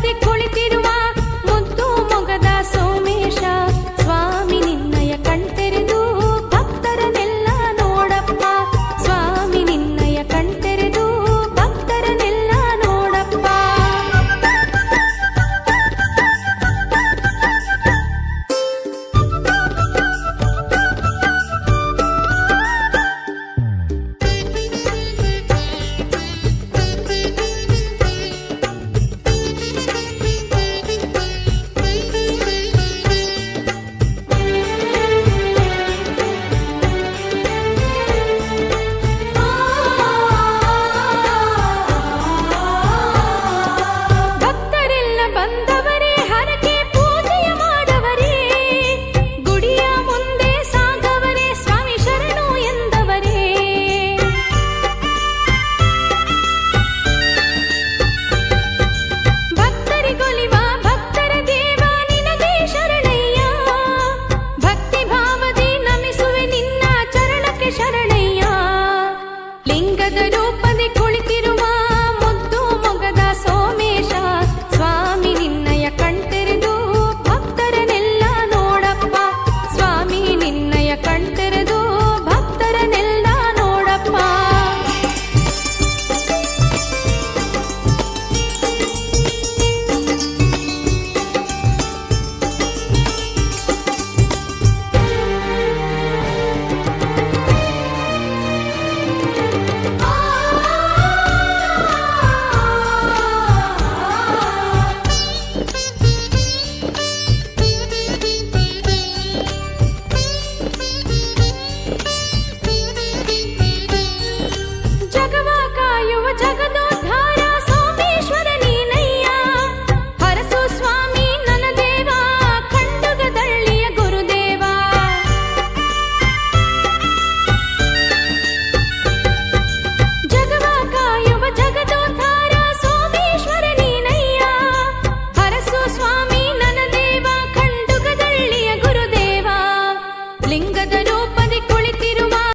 ರೂಪದಿ ಕುಳಿತಿರುವ ಮುದ್ದು ಮೊಗದ ಸೋಮೇಶ ಸ್ವಾಮಿ ನಿನ್ನಯ ಕಣ್ತೆರೆದು ಭಕ್ತರನ್ನೆಲ್ಲ ನೋಡಪ್ಪ ಸ್ವಾಮಿ ನಿನ್ನಯ ಕಣ್ತೆರೆದು ಭಕ್ತರನ್ನೆಲ್ಲ ನೋಡಪ್ಪ ಭಕ್ತರೆಲ್ಲ ಬಂದವರೇ ಹರಕೆ ಪೂಜೆಯ ಮಾಡವರೇ ಗುಡಿಯ ಮುಂದೆ ಸಾಗವರೇ ಸ್ವಾಮಿ ಶರಣು ಎಂದವರೇ ಭಕ್ತರಿಗೊಲಿವ ಭಕ್ತರ ದೇವ ನಿನಗೆ ಶರಣಯ್ಯ ಭಕ್ತಿ ಭಾವದಿ ನಮಿಸುವೆ ನಿನ್ನ ಚರಣಕ್ಕೆ ಶರಣಯ್ಯ ಲಿಂಗದ ರೂಪದಿ ಕುಳಿತಿರುವ ಮುದ್ದು ಮೊಗದ ಸೋಮೇಶ ಸ್ವಾಮಿ ನಿನ್ನಯ ಕಣ್ತೆರೆದು ಭಕ್ತರನ್ನೆಲ್ಲ ನೋಡಪ್ಪ ಸ್ವಾಮಿ ನಿನ್ನಯ ಕಣ್ತೆರೆದು ಭಕ್ತರನ್ನೆಲ್ಲ ನೋಡಪ್ಪ ಜಗವ ಕಾಯುವ ಜಗದ